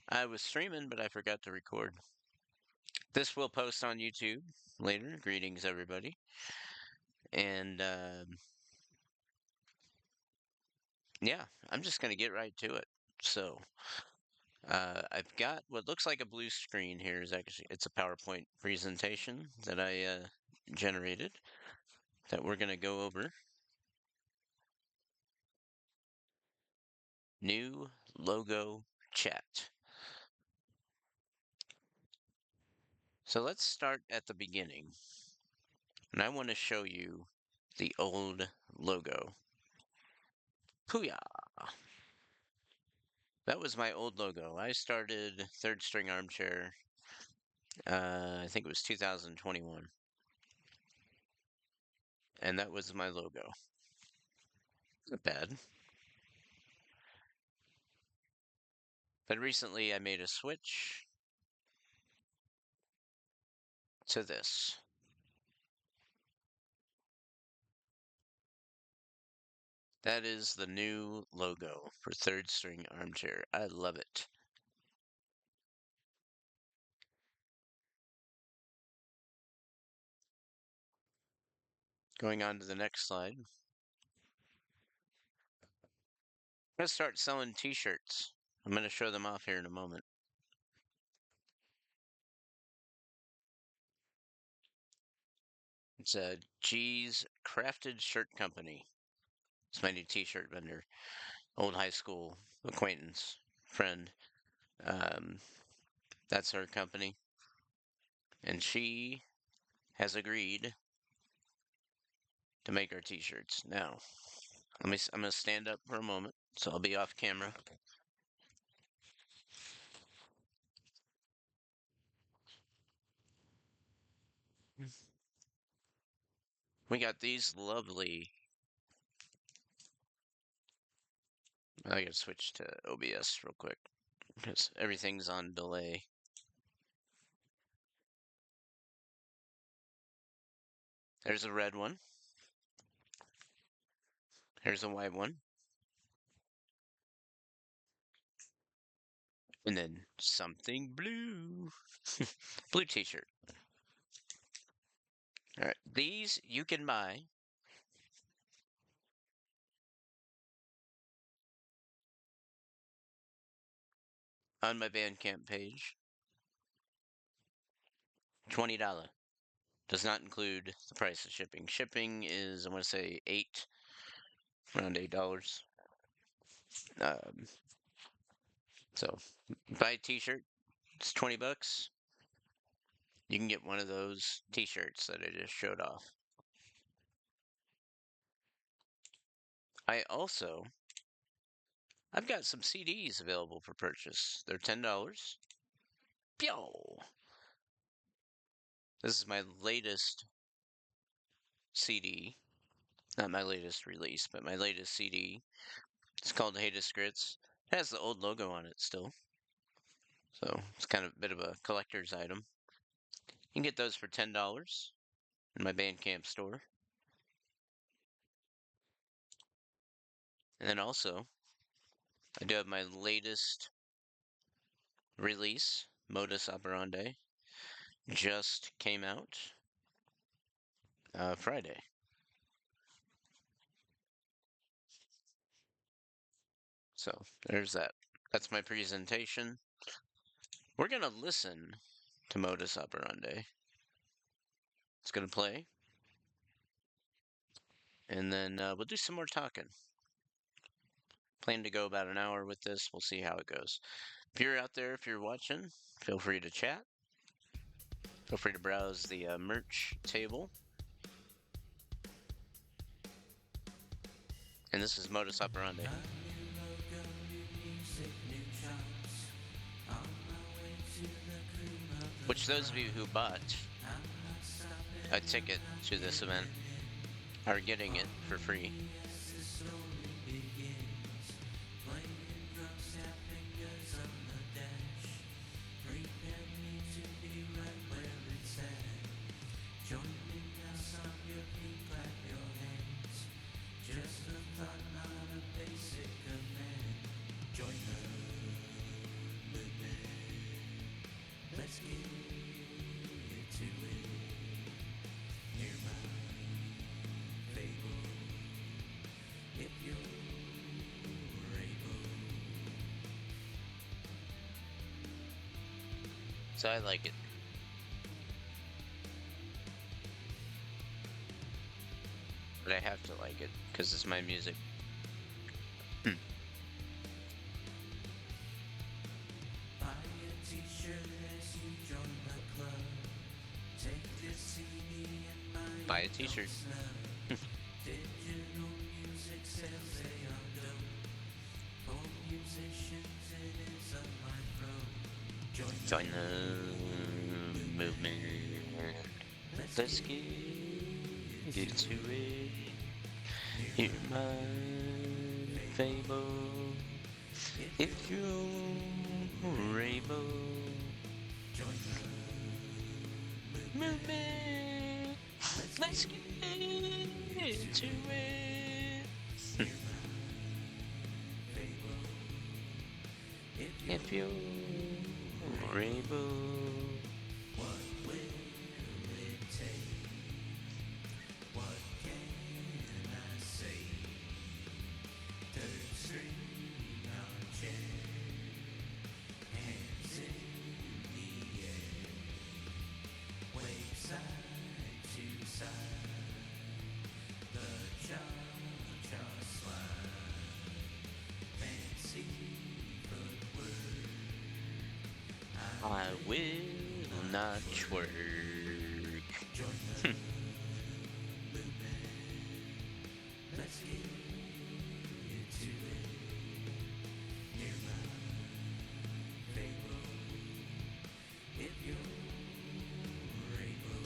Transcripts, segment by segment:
I was streaming, but I forgot to record. This will post on YouTube later. Greetings, everybody. And yeah, I'm just going to get right to it. So I've got what looks like a blue screen here. Is actually it's a PowerPoint presentation that I generated that we're going to go over. New logo chat. So let's start at the beginning. And I want to show you the old logo. Pooyah! That was my old logo. I started Third String Armchair, I think it was 2021. And that was my logo. Not bad. But recently I made a switch to this. That is the new logo for Third String Armchair. I love it. Going on to the next slide. I'm going to start selling t-shirts. I'm going to show them off here in a moment. It's a G's Crafted Shirt Company. It's my new t-shirt vendor. Old high school acquaintance, friend. Um, that's her company. And she has agreed to make our t-shirts. Now, I'm going to stand up for a moment, so I'll be off camera. We got these lovely. I gotta switch to OBS real quick because everything's on delay. There's a red one. Here's a white one. And then something blue. Blue t-shirt. All right, these you can buy on my Bandcamp page. $20. Does not include the price of shipping. Shipping is, I want to say, around $8. Um, so buy a t-shirt, it's $20. You can get one of those t-shirts that I just showed off. I've got some CDs available for purchase. They're $10. Pew! This is my latest CD. Not my latest release, but my latest CD. It's called Hate Grits. It has the old logo on it still. So it's kind of a bit of a collector's item. You can get those for $10 in my Bandcamp store. And then also, I do have my latest release, Modus Operandi. Just came out Friday. So there's that. That's my presentation. We're going to listen to Modus Operandi. It's going to play. And then we'll do some more talking. Plan to go about an hour with this. We'll see how it goes. If you're out there, if you're watching, feel free to chat. Feel free to browse the merch table. And this is Modus Operandi. Which those of you who bought a ticket to this event are getting it for free. So I like it, but I have to like it because it's my music. Hmm. Buy a t-shirt as you join the club. Take this CD and buy Buy a it, don't T-shirt. snub. Digital music sales, they are dope. For musicians, it is a life Join the Join the movement. let's Let's get get into into it. it. Hear Hear my my fable. fable. If If you're you're able, able, join the movement. movement. Let's get Let's get into into it. it. Hear my fable. If If you're you're able, able, what will it take? What can I say? Third string armchair, hands in the air, wave side to side, the cha-cha slide, fancy footwork. I I will will not not twerk. twerk. Join the movement. Let's get into it. Near my fable. If you're able,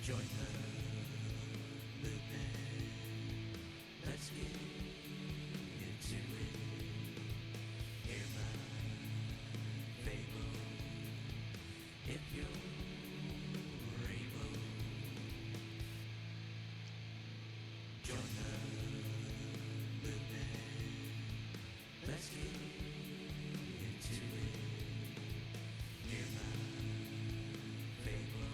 join the movement. Let's get into it. Near my fable. If you're able, join the movement. Let's get into it. Near my fable.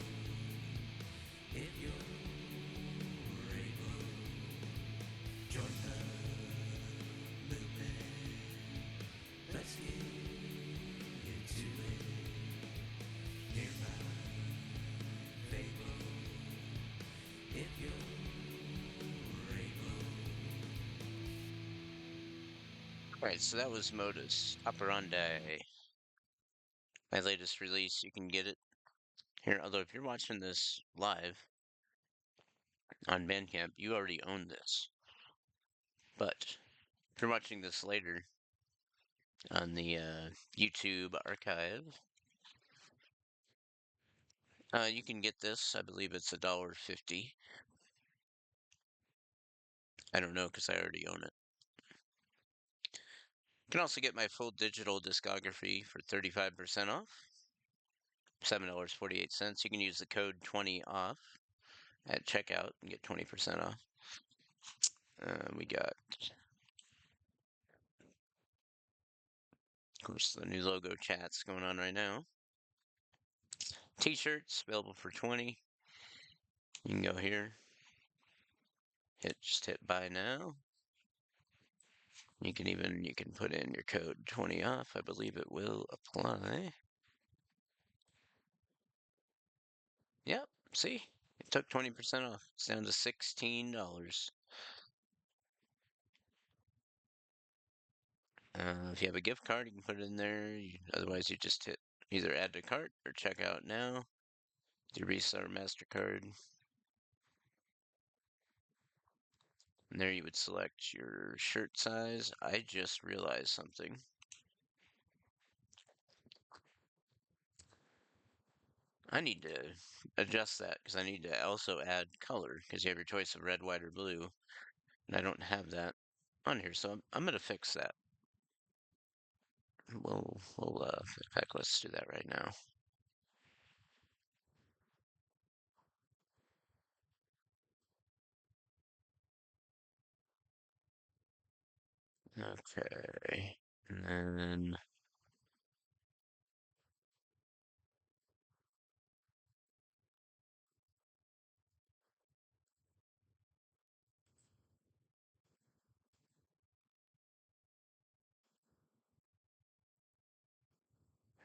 If you're able, join the movement. Let's get into it. Near my fable. If you're able. Right, so that was Modus Operandi, my latest release. You can get it here. Although, if you're watching this live on Bandcamp, you already own this. But if you're watching this later on the YouTube archive, you can get this. I believe it's $1.50. I don't know because I already own it. You can also get my full digital discography for 35% off, $7.48. You can use the code 20 off at checkout and get 20% off. We got, of course, the new logo chats going on right now. T-shirts available for 20. You can go here, just hit buy now. You can put in your code 20 off. I believe it will apply. Yep, see? It took 20% off. It's down to $16. If you have a gift card, you can put it in there. Otherwise, you just hit either add to cart or check out now. Your Visa or MasterCard. And there you would select your shirt size. I just realized something. I need to adjust that because I need to also add color because you have your choice of red, white, or blue, and I don't have that on here. So I'm gonna fix that. In fact, let's do that right now. Okay, and then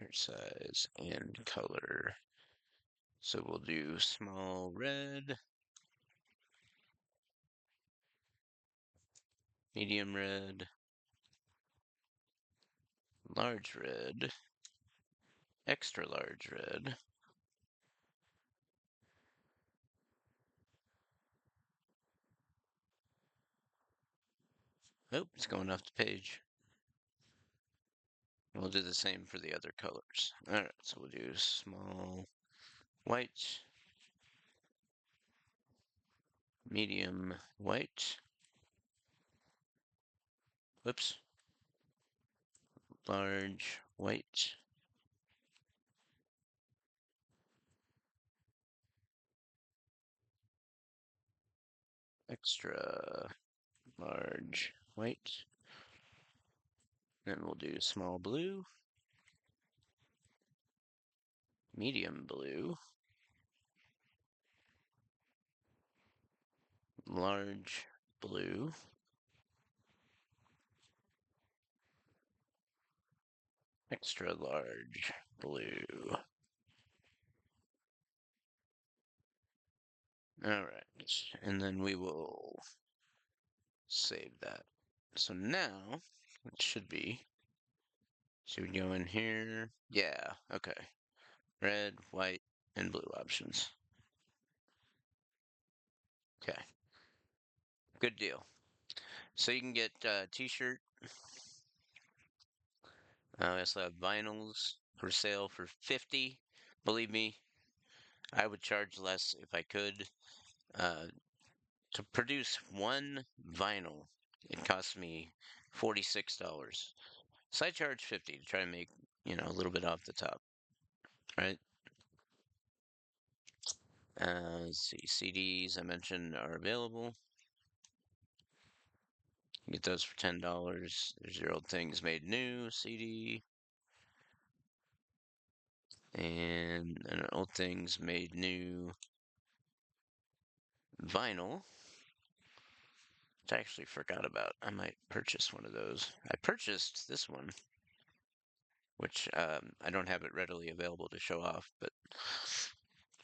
Her size and color. So we'll do small red, medium red, large red, extra large red. Oh, it's going off the page. We'll do the same for the other colors. Alright, so we'll do small white, medium white, whoops, large white, extra large white. Then we'll do small blue, medium blue, large blue, extra large blue. Alright, and then we will save that. So now, it should we go in here? Yeah, okay. Red, white, and blue options. Okay, good deal. So you can get t-shirt. We also have vinyls for sale for 50. Believe me, I would charge less if I could. To produce one vinyl, it costs me $46. So I charge 50 to try to make, a little bit off the top, right? Let's see, CDs I mentioned are available. You get those for $10. There's your old things made new CD and an old things made new vinyl. Which I actually forgot about. I might purchase one of those. I purchased this one, which I don't have it readily available to show off, but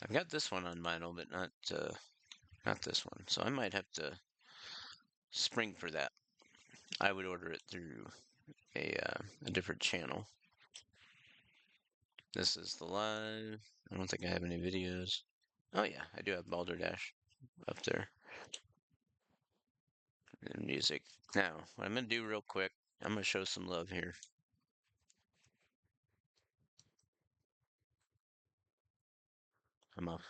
I've got this one on vinyl, but not this one. So I might have to spring for that. I would order it through a different channel. This is the live. I don't think I have any videos. Oh yeah, I do have Balderdash up there. And music. Now, what I'm gonna do real quick, I'm gonna show some love here. I'm off.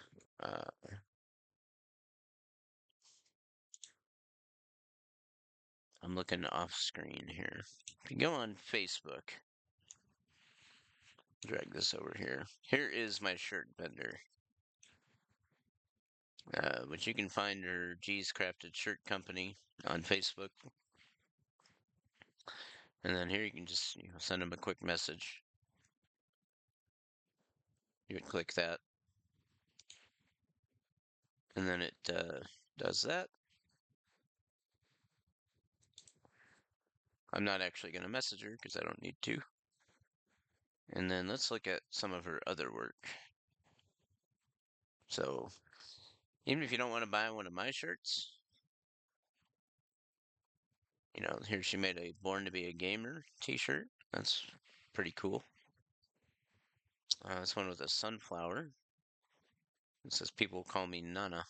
I'm looking off screen here. If you go on Facebook, drag this over here. Here is my shirt vendor, which you can find her G's Crafted Shirt Company on Facebook. And then here you can just send them a quick message. You would click that, and then it does that. I'm not actually going to message her because I don't need to. And then let's look at some of her other work. So, even if you don't want to buy one of my shirts, here she made a Born to be a Gamer t-shirt. That's pretty cool. This one with a sunflower. It says, "People call me Nana."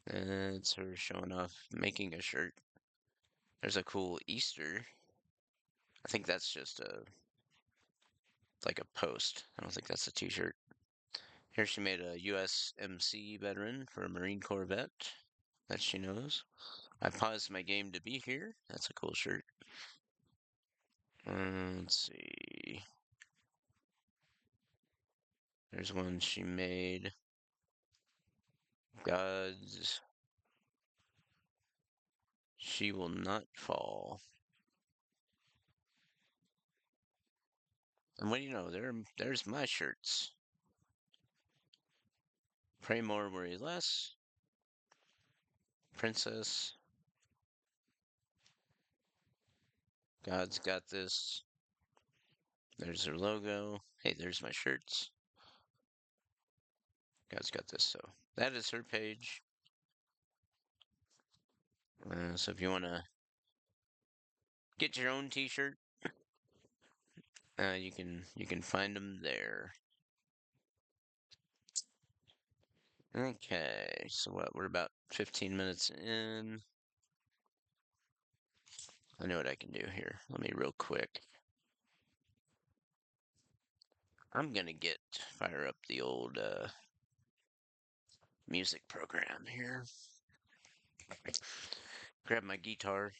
And it's her showing off making a shirt. There's a cool Easter. I think that's just like a post. I don't think that's a t-shirt. Here she made a USMC veteran for a Marine Corps vet that she knows. I paused my game to be here. That's a cool shirt. Let's see. There's one she made. Gods. She will not fall. And what do you know? There's my shirts. Pray more, worry less. Princess. God's got this. There's their logo. Hey, there's my shirts. Guys got this. So that is her page. So if you want to get your own T-shirt, you can find them there. Okay, so what? We're about 15 minutes in. I know what I can do here. Let me real quick. I'm gonna fire up the old music program here. Grab my guitar.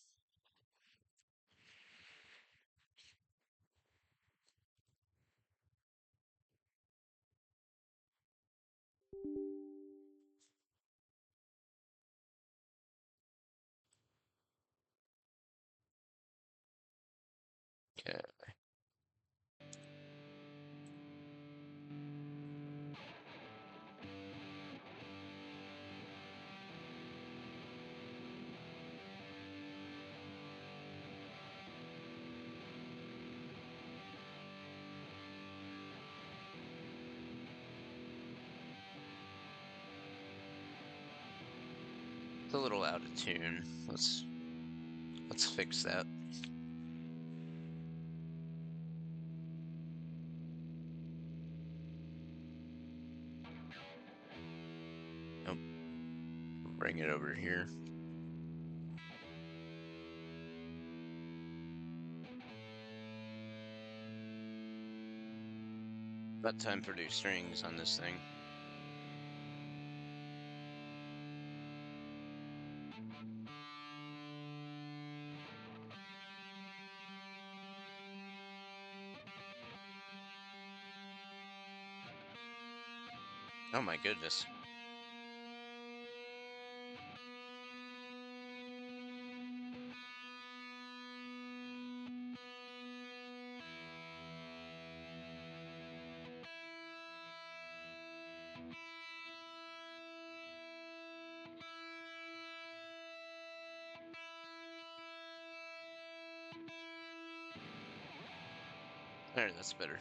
Okay. It's a little out of tune. Let's fix that. Nope. Bring it over here. About time for new strings on this thing. Oh my goodness. There, that's better.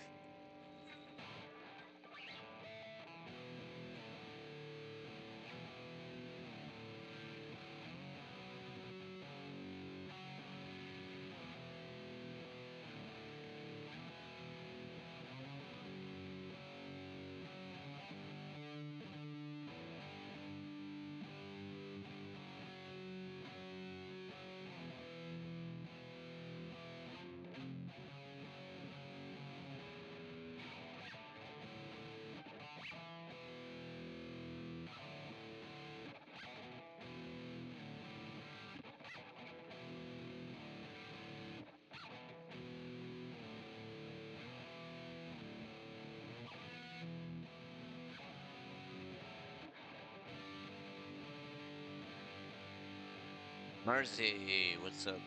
Marcy, what's up?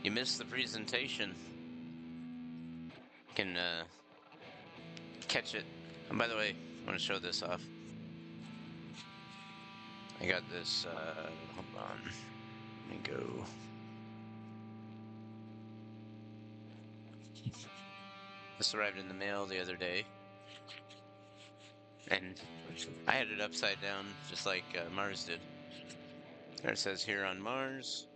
You missed the presentation. You can catch it. And by the way, I want to show this off. I got this. Hold on. Let me go. This arrived in the mail the other day, and I had it upside down, just like Mars did. There it says here on Mars.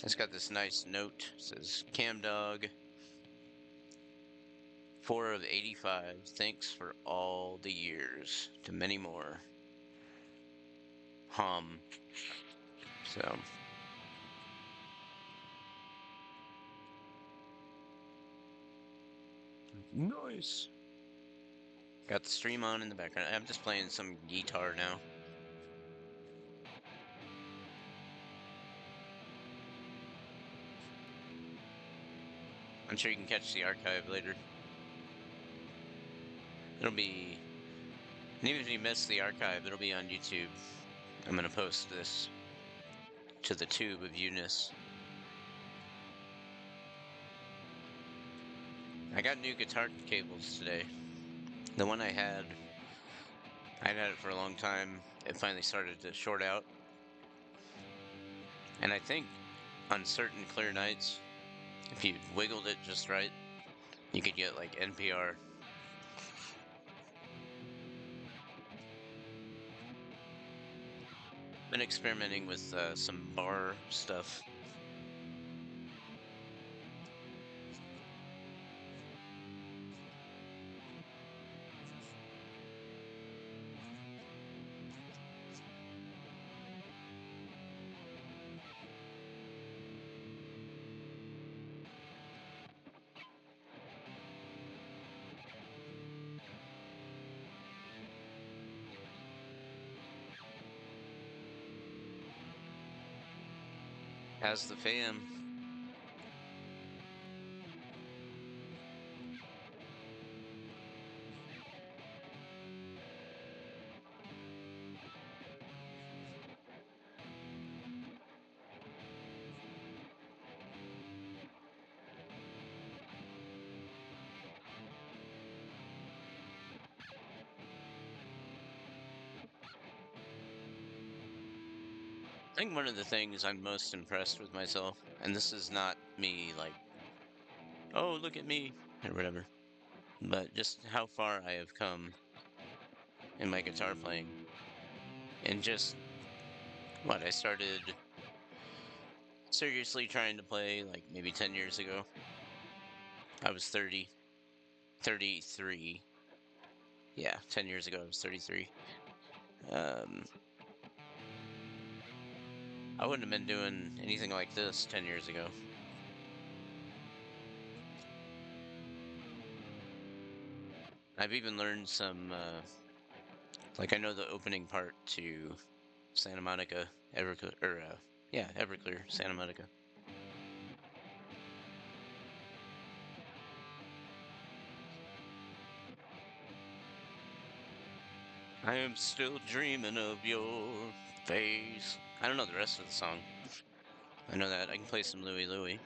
It's got this nice note. It says Cam Dog, 4 of 85. Thanks for all the years. To many more. Hum. So. Nice. Got the stream on in the background. I'm just playing some guitar now. I'm sure you can catch the archive later. It'll be, and even if you miss the archive, it'll be on YouTube. I'm gonna post this to the tube of Eunice. I got new guitar cables today. The one I'd had it for a long time. It finally started to short out. And I think on certain clear nights, If you wiggled it just right, you could get like NPR. Been experimenting with some bar stuff. How's the fam? I think one of the things I'm most impressed with myself, and this is not me like, oh, look at me, or whatever, but just how far I have come in my guitar playing. And just what I started seriously trying to play like maybe 10 years ago. I was 30, 33. Yeah, 10 years ago I was 33. Um, I wouldn't have been doing anything like this 10 years ago. I've even learned some, like I know the opening part to Santa Monica, Everclear, or yeah, Everclear, Santa Monica. I am still dreaming of your face. I don't know the rest of the song. I know that I can play some Louie Louie.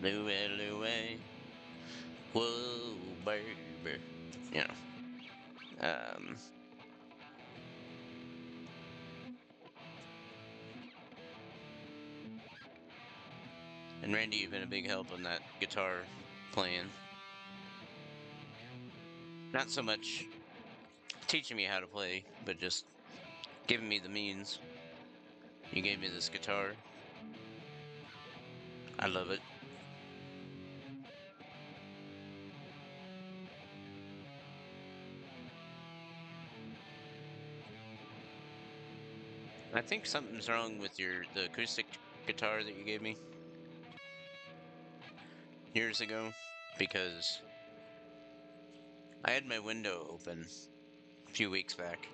Louie Louie, whoa baby. You know, and Randy, you've been a big help on that guitar playing. Not so much teaching me how to play, but just giving me the means. You gave me this guitar. I love it. I think something's wrong with the acoustic guitar that you gave me years ago because I had my window open a few weeks back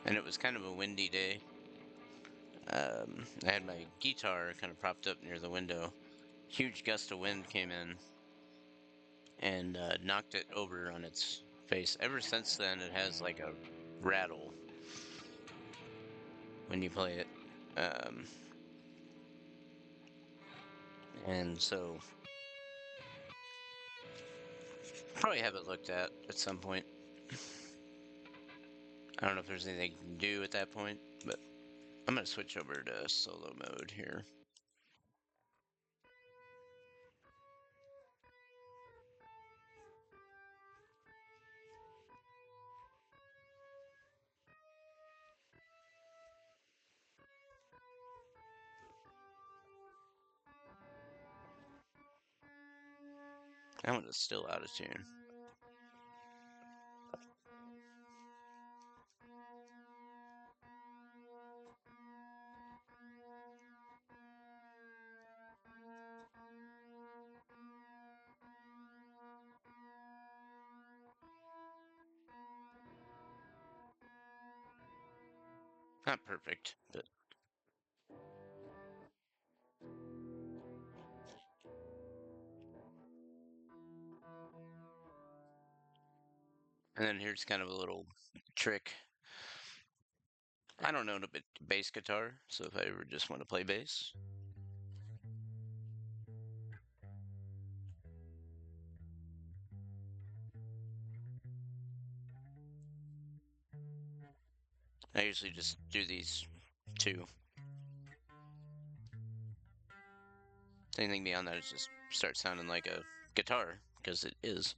and it was kind of a windy day. I had my guitar kind of propped up near the window. Huge gust of wind came in and knocked it over on its face. Ever since then, it has like a rattle when you play it. Um, and so probably have it looked at some point. I don't know if there's anything you can do at that point, but I'm gonna switch over to solo mode here. That one is still out of tune. Not perfect, but and then here's kind of a little trick. I don't know the bass guitar, so if I ever just want to play bass, I usually just do these two. Anything beyond that is just start sounding like a guitar, because it is.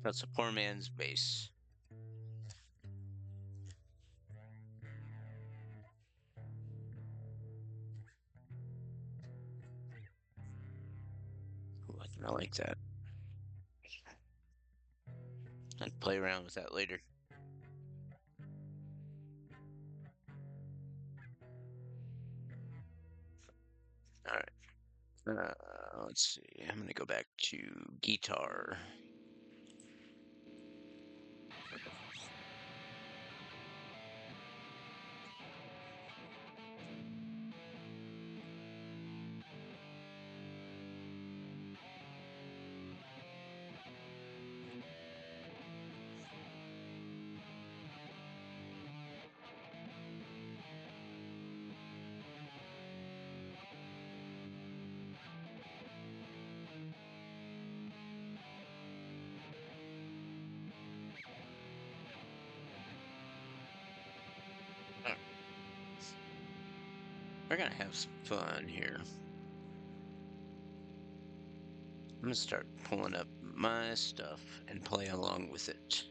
That's a poor man's bass. Ooh, I like that. I'd play around with that later. All right. Let's see. I'm gonna go back to guitar. Alright, we're gonna have some fun here. I'm gonna start pulling up my stuff and play along with it.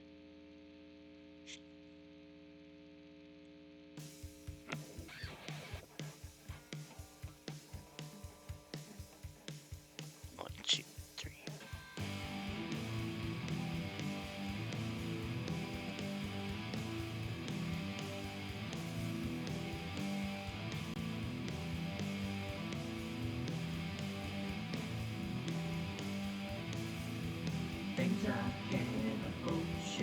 One, two, three. Things I can't approach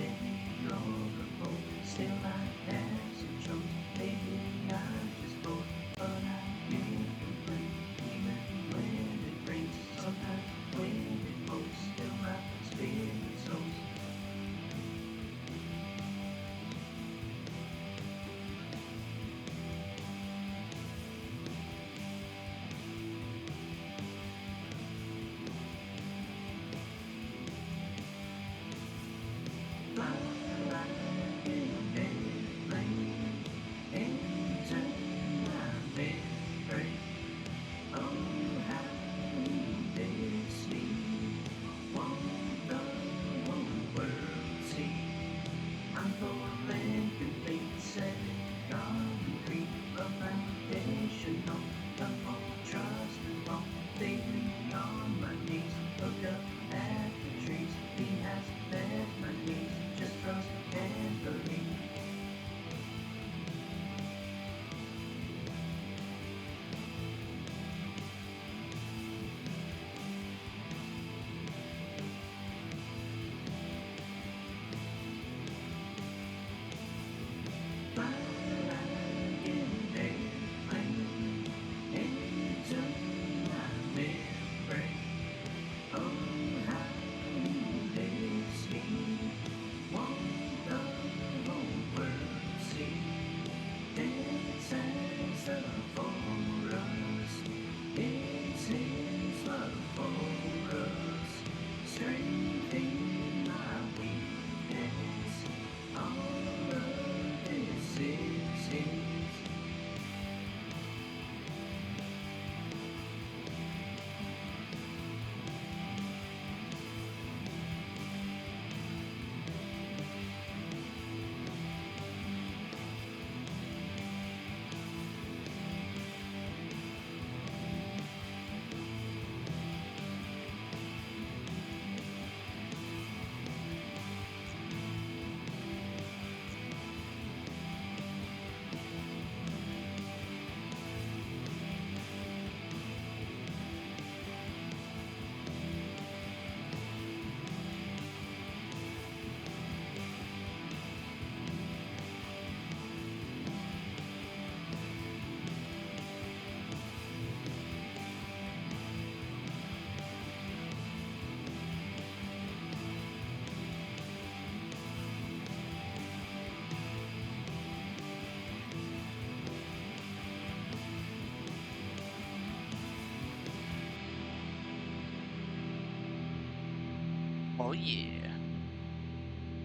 Oh yeah.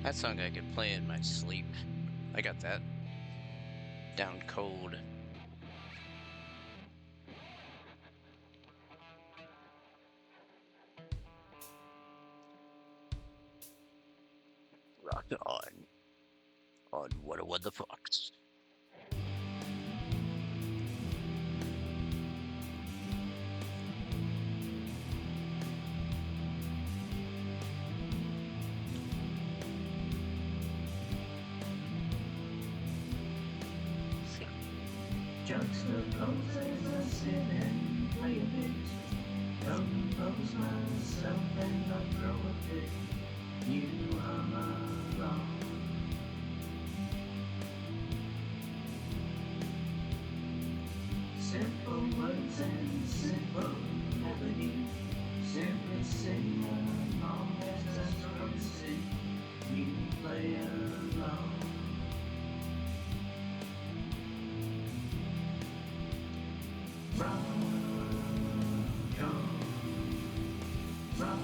That song I could play in my sleep. I got that down cold. Rock on what the fucks. Juxtaposes a sin and play a bit. Compose myself and I'll throw a fit. You hum along. Simple words and simple melody. Simply sing along as I strum and sing. You play along. Rock on, rock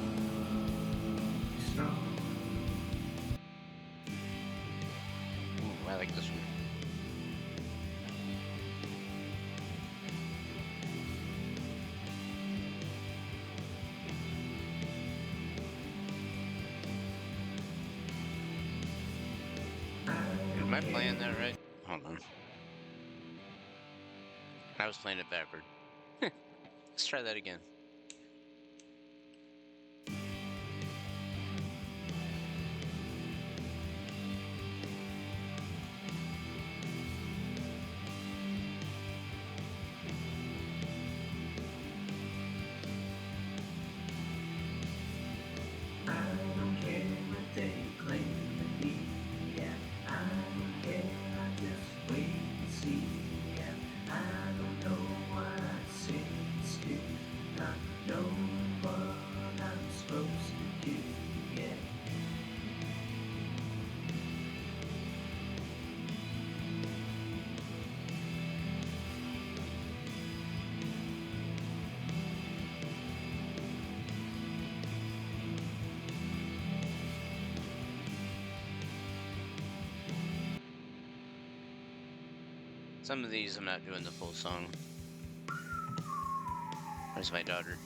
strong. Ooh, I like this one. Am I playing that right? Hold on. I was playing it backward. Let's try that again. I don't care what they claim to be. Yeah, I don't care. I just wait and see. Yeah, I don't know what sins do. Not knowing what I'm supposed to do. Yeah. Some of these I'm not doing the full song. There's my daughter.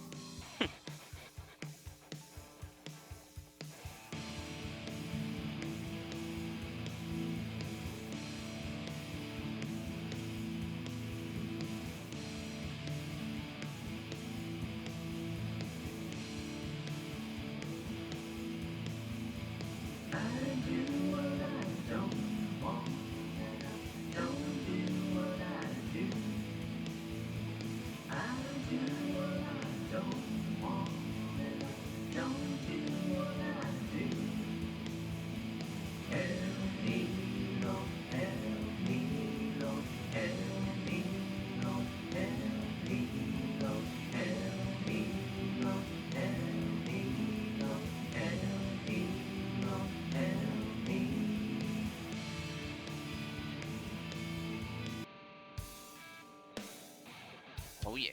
I do what I don't want, and I don't do what I do. I do what I don't want, and I don't do what I do. Help me, Lord, help me, Lord, help me, Lord, help me, Lord, help me, Lord, help me, Lord, help me, Lord, help me. Oh yeah.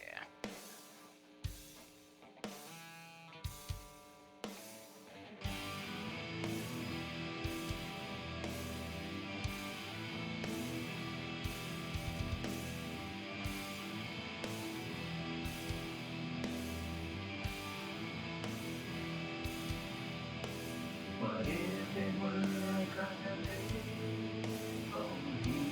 What if it were a carnival for you?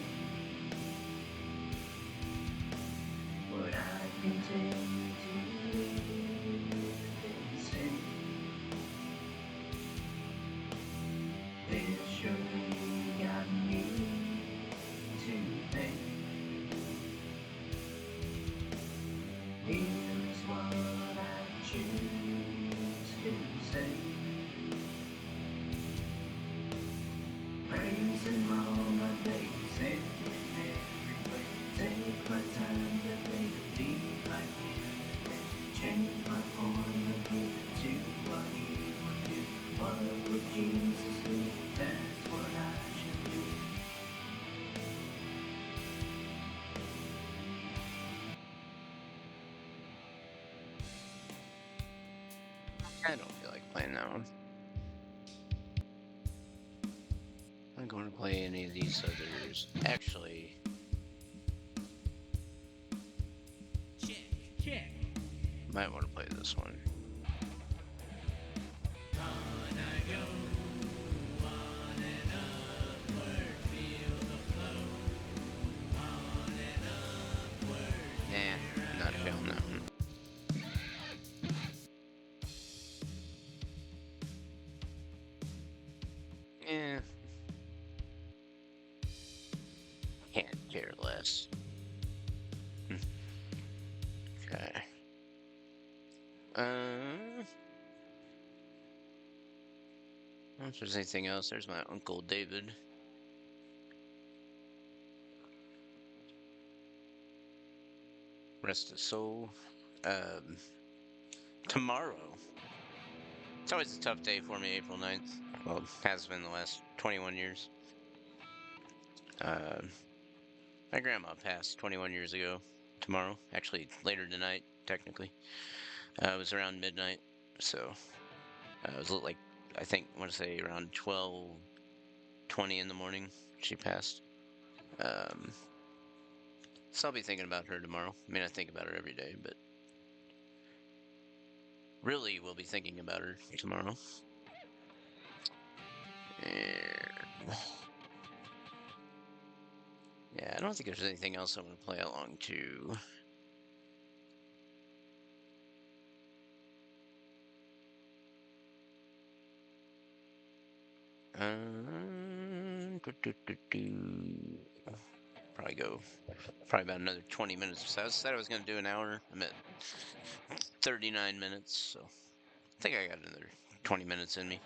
Would I continue to live and sing? This surely got me to think. Here's what I choose to say. Praising all my days and in every way. Take my time to make it deep like you. Change my point of view to what he would do. What would Jesus do? That's what I should do. I don't feel like playing that one. going to play any of these others. Actually, Check. might want to play this one. On I go, on and upward, feel the flow. On and upward, here Nah, I not go. feeling that one. Yeah, can't care less. Hmm, okay. Uh, if there's anything else, there's my Uncle David. Rest his soul. Um, tomorrow. It's always a tough day for me, April 9th. Well, it has been the last 21 years. Uh, my grandma passed 21 years ago tomorrow. Actually, later tonight, technically. It was around midnight. So it was like, I think, I want to say around 12:20 in the morning she passed. Um, so I'll be thinking about her tomorrow. I mean, I think about her every day, but really we'll be thinking about her tomorrow. And yeah, I don't think there's anything else I want to play along to. Probably go probably about another 20 minutes. So I said I was going to do an hour. I'm at 39 minutes, so I think I got another 20 minutes in me.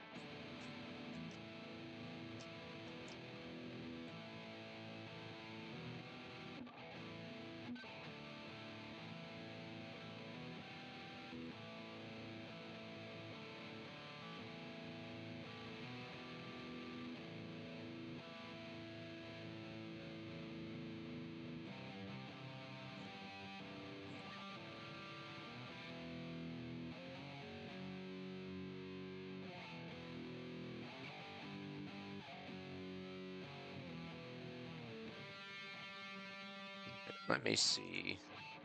Let me see.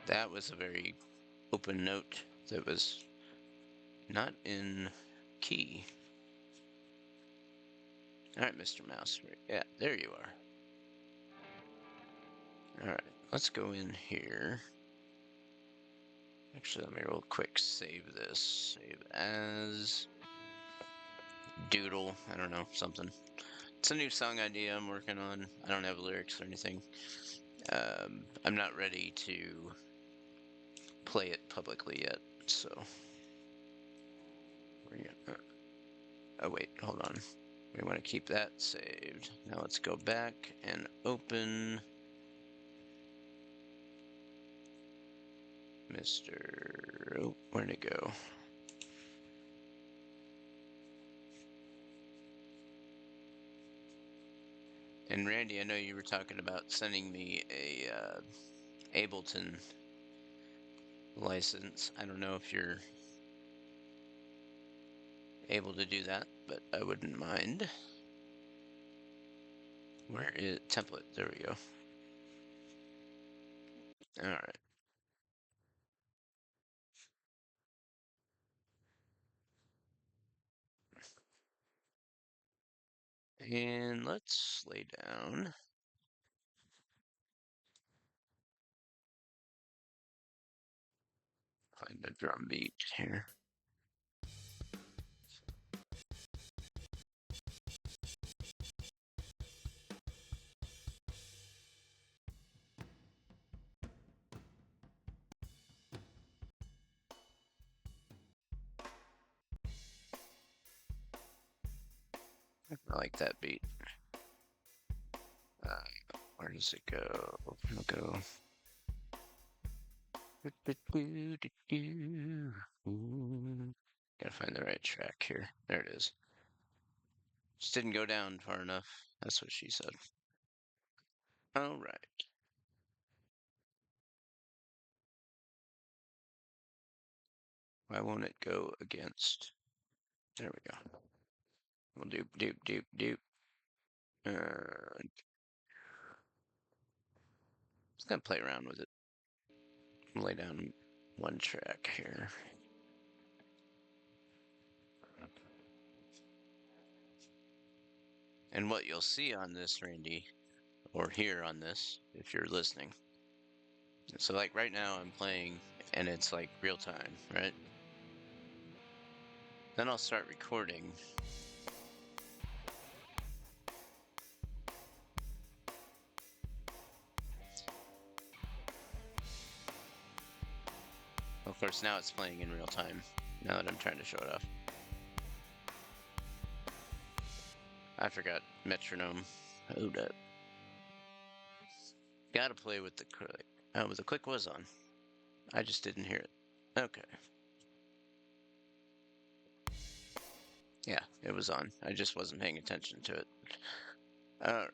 That was a very open note that was not in key. All right, Mr. Mouse. Yeah, there you are. All right, let's go in here. Actually, let me real quick save this. Save as doodle. I don't know, something. It's a new song idea I'm working on. I don't have lyrics or anything. I'm not ready to play it publicly yet, so we're gonna. Oh wait, hold on. We want to keep that saved. Now let's go back and open Mr. Oh, where'd it go? And Randy, I know you were talking about sending me a Ableton license. I don't know if you're able to do that, but I wouldn't mind. Where is template? There we go. All right. And let's lay down. Find a drum beat here. I like that beat. Where does it go? It'll go. Gotta find the right track here. There it is. Just didn't go down far enough. That's what she said. All right. Why won't it go against? There we go. We'll doop doop doop doop. Just gonna play around with it. Lay down one track here. And what you'll see on this, Randy, or hear on this, if you're listening. So, like right now, I'm playing, and it's like real time, right? Then I'll start recording. Of course, now it's playing in real time. Now that I'm trying to show it off. I forgot metronome. Hold up. Gotta play with the click. Oh, the click was on. I just didn't hear it. Okay. Yeah, it was on. I just wasn't paying attention to it. Alright.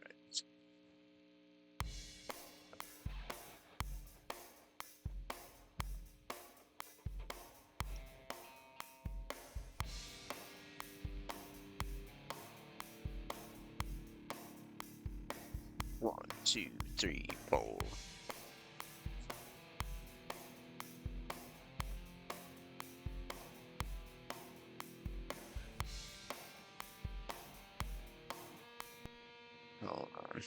1, 2, 3, 4. Hold on.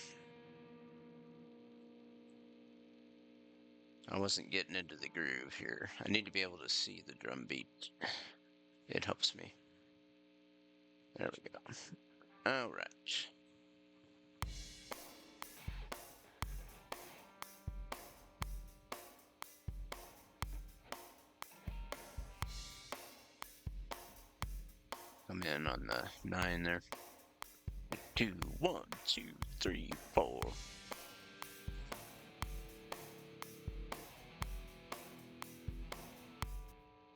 I wasn't getting into the groove here. I need to be able to see the drum beat. It helps me. There we go. Alright. Come in on the 9 there. 2, 1, 2, 3, 4.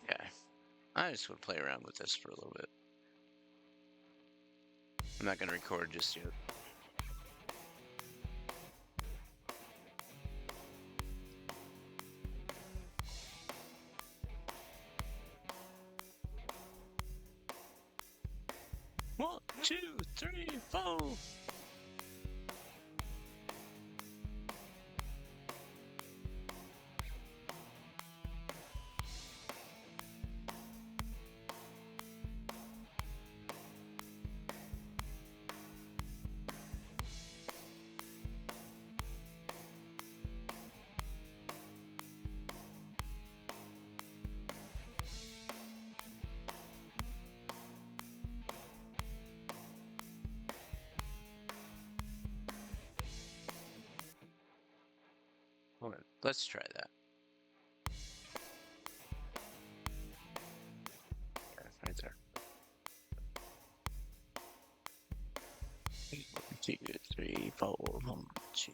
Okay. I just want to play around with this for a little bit. I'm not going to record just yet. One, two, three, four. Hold on. Let's try that. Yeah, right there. 1, 2, 3, 4. 1, 2.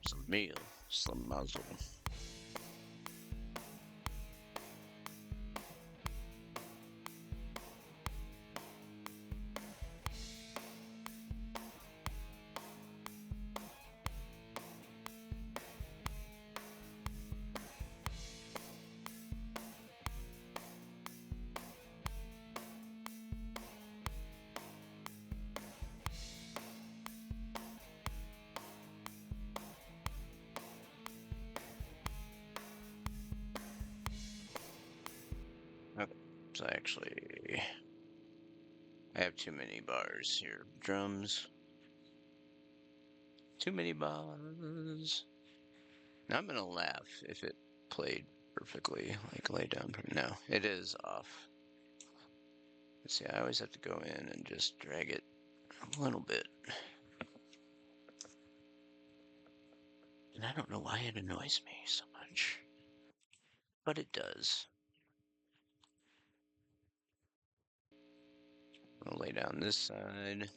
Some meal, some muzzle. Okay, so actually, I have too many bars here. Drums. Too many bars. Now I'm gonna laugh if it played perfectly, like lay down. No, it is off. Let's see, I always have to go in and just drag it a little bit. And I don't know why it annoys me so much. But it does. I'll lay down this side.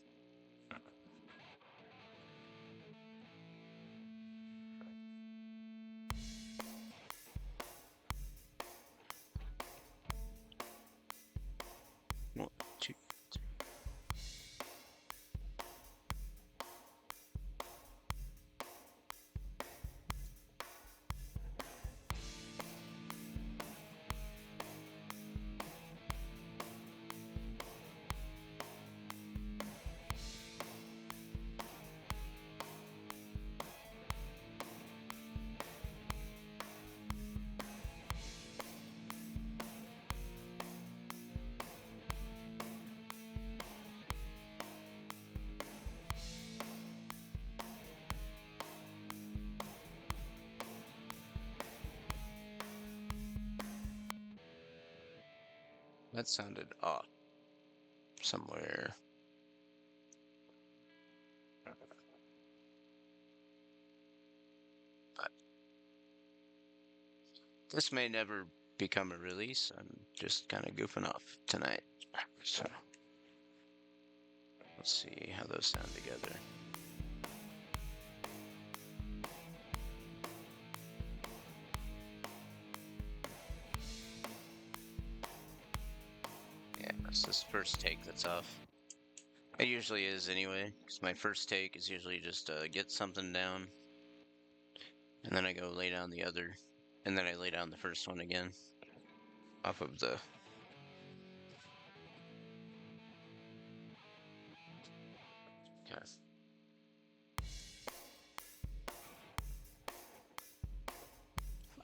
One, two, three. That sounded off somewhere. But this may never become a release. I'm just kind of goofing off tonight. So let's see how those sound together. Yeah, it's this first take that's off. It usually is anyway, because my first take is usually just get something down, and then I go lay down the other, and then I lay down the first one again off of the. Okay.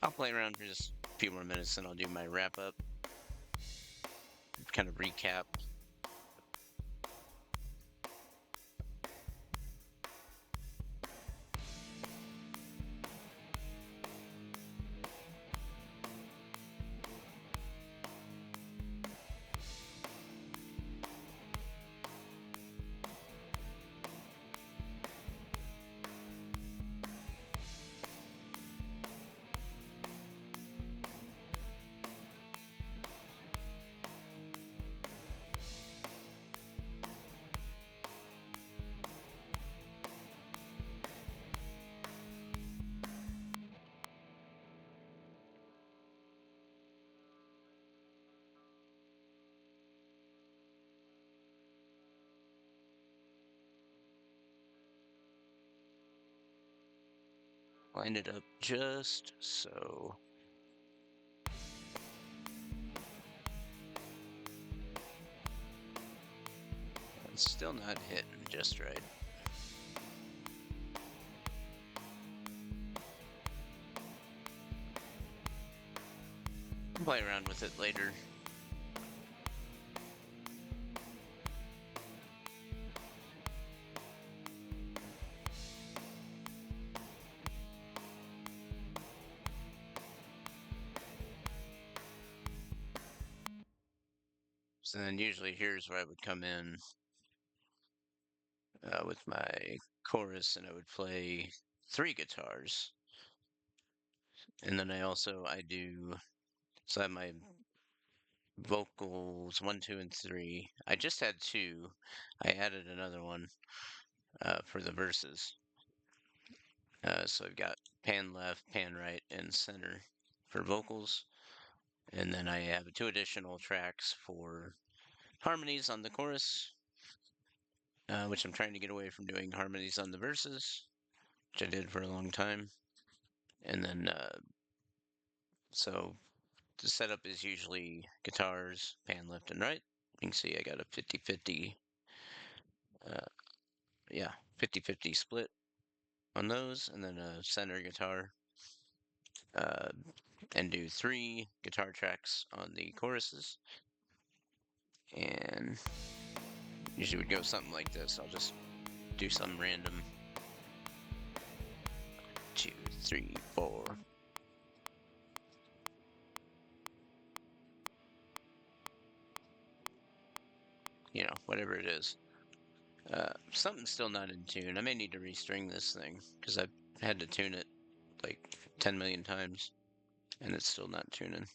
I'll play around for just a few more minutes, and I'll do my wrap up, kind of recap. Line it up just so. It's still not hitting just right. I'll play around with it later. So then usually here's where I would come in with my chorus, and I would play three guitars, and then I do so I have my vocals one, two, and three. I just had two. I added another one for the verses. So I've got pan left, pan right, and center for vocals, and then I have two additional tracks for harmonies on the chorus, which I'm trying to get away from doing harmonies on the verses, which I did for a long time. And then, so the setup is usually guitars, pan left and right. You can see I got a 50-50, uh, yeah, 50-50 split on those, and then a center guitar, uh, and do three guitar tracks on the choruses. And usually would go something like this. I'll just do some random 2, 3, 4. You know, whatever it is. Something's still not in tune. I may need to restring this thing because I've had to tune it like 10 million times and it's still not tuning.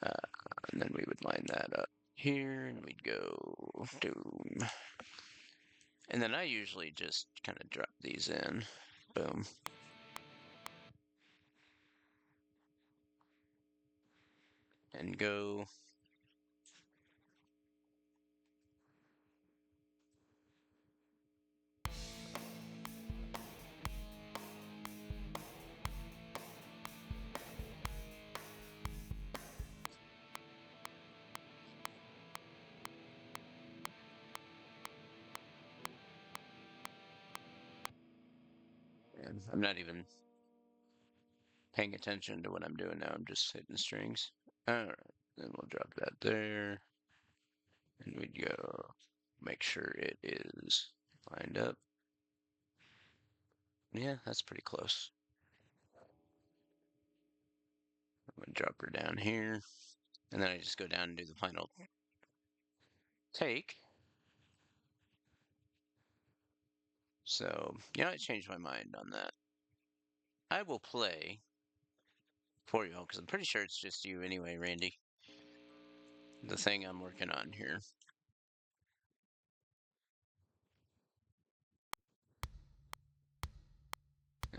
Uh, and then we would line that up here and we'd go doom. And then I usually just kind of drop these in. Boom. And go. And I'm not even paying attention to what I'm doing now. I'm just hitting strings. Alright. Then we'll drop that there. And we'd go make sure it is lined up. Yeah, that's pretty close. I'm gonna drop her down here. And then I just go down and do the final take. So, I changed my mind on that. I will play for you all because I'm pretty sure it's just you anyway, Randy. The thing I'm working on here.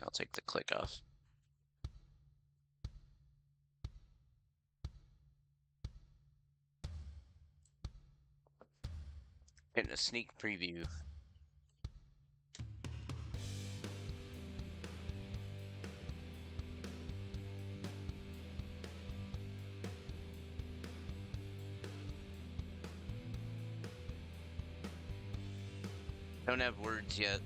I'll take the click off. Getting a sneak preview. Don't have words yet.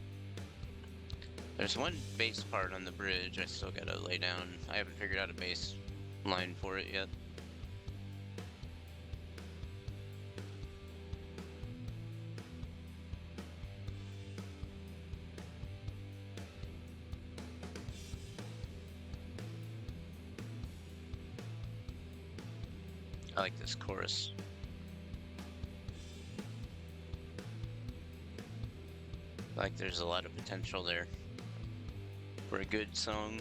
There's one bass part on the bridge I still gotta lay down. I haven't figured out a bass line for it yet. I like this chorus. I like there's a lot of potential there for a good song.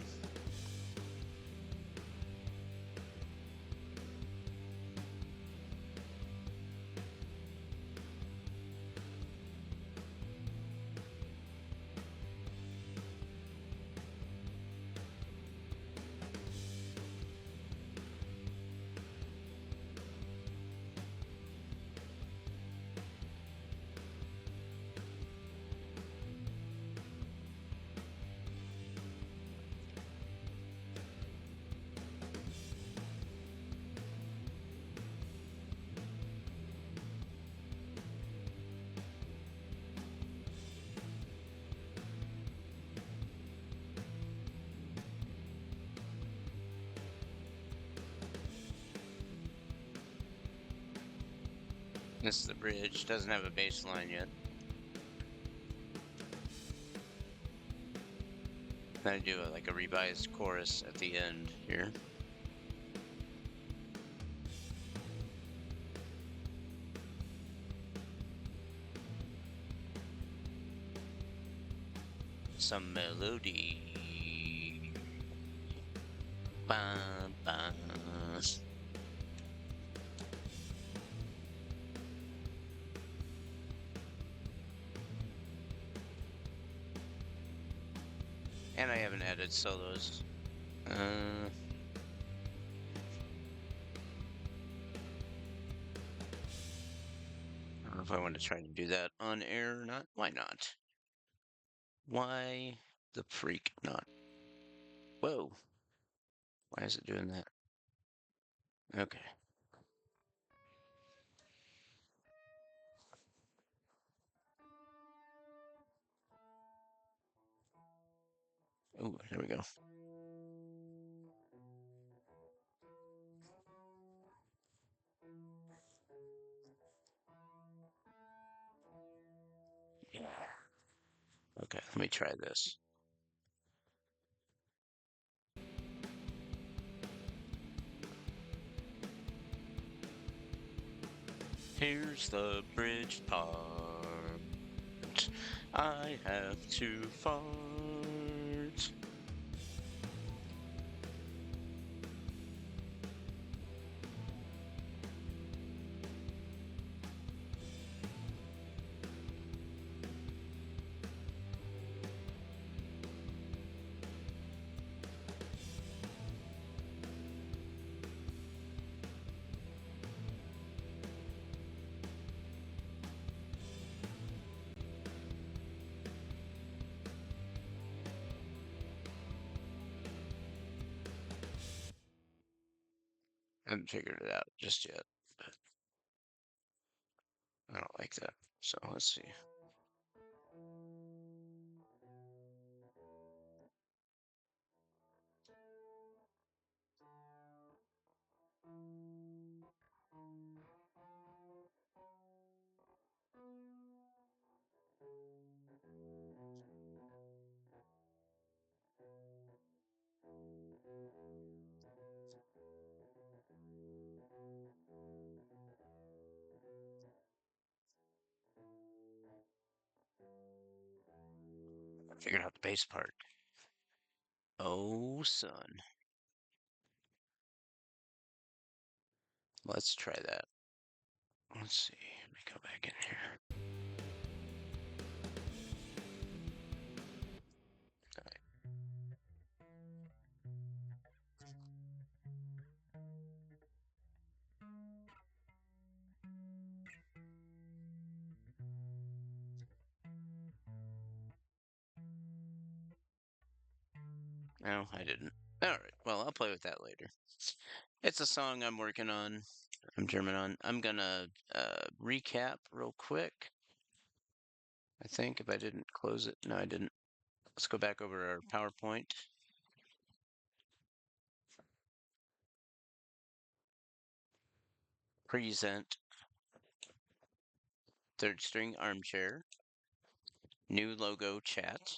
This is the bridge. Doesn't have a bass line yet. Then I do like a revised chorus at the end here. Some melody. Bum, bum. And I haven't added solos. I don't know if I want to try to do that on air or not. Why not? Why the freak not? Whoa. Why is it doing that? Okay. Oh, there we go. Yeah. Okay, let me try this. Here's the bridge part. I have to fart. I haven't figured it out just yet, but I don't like that. So let's see. Figured out the bass part. Oh, son. Let's try that. Let's see. Let me go back in here. No, I didn't. All right. Well, I'll play with that later. It's a song I'm working on. I'm German on. I'm gonna recap real quick. I think if I didn't close it, no, I didn't. Let's go back over our PowerPoint. Present. Third string armchair. New logo chat.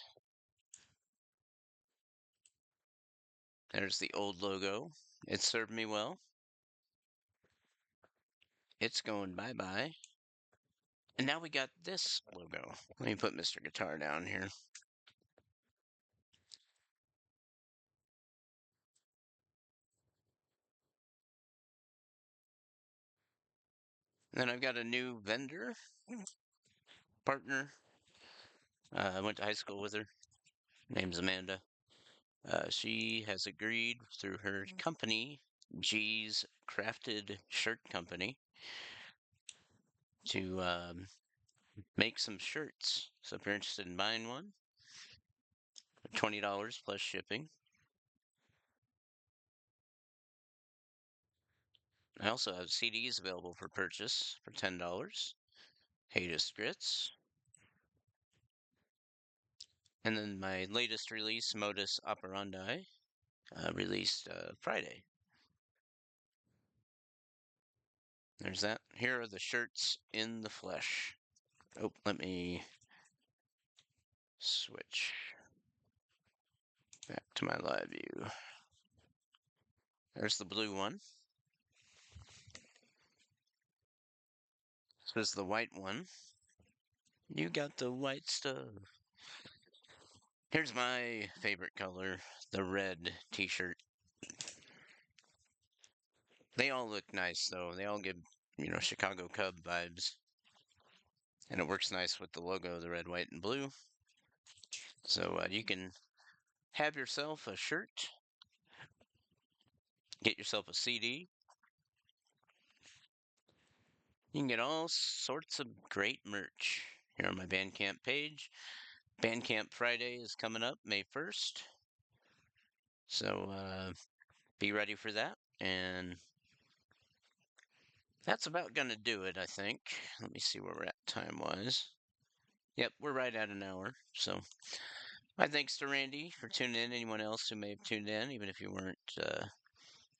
There's the old logo. It served me well. It's going bye-bye. And now we got this logo. Let me put Mr. Guitar down here. And then I've got a new vendor partner. I went to high school with her. Name's Amanda. She has agreed through her company, G's Crafted Shirt Company, to make some shirts. So if you're interested in buying one, $20 plus shipping. I also have CDs available for purchase for $10. Haters Grits. And then my latest release, Modus Operandi, released Friday. There's that. Here are the shirts in the flesh. Oh, let me switch back to my live view. There's the blue one. This is the white one. You got the white stuff. Here's my favorite color, the red t-shirt. They all look nice, though. They all give, Chicago Cub vibes. And it works nice with the logo, the red, white, and blue. So you can have yourself a shirt, get yourself a CD. You can get all sorts of great merch here on my Bandcamp page. Bandcamp Friday is coming up, May 1st. So be ready for that. And that's about going to do it, I think. Let me see where we're at time-wise. Yep, we're right at an hour. So my thanks to Randy for tuning in. Anyone else who may have tuned in, even if you weren't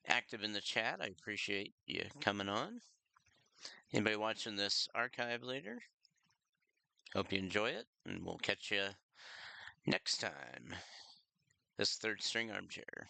active in the chat, I appreciate you coming on. Anybody watching this archive later? Hope you enjoy it, and we'll catch you next time. This third string armchair.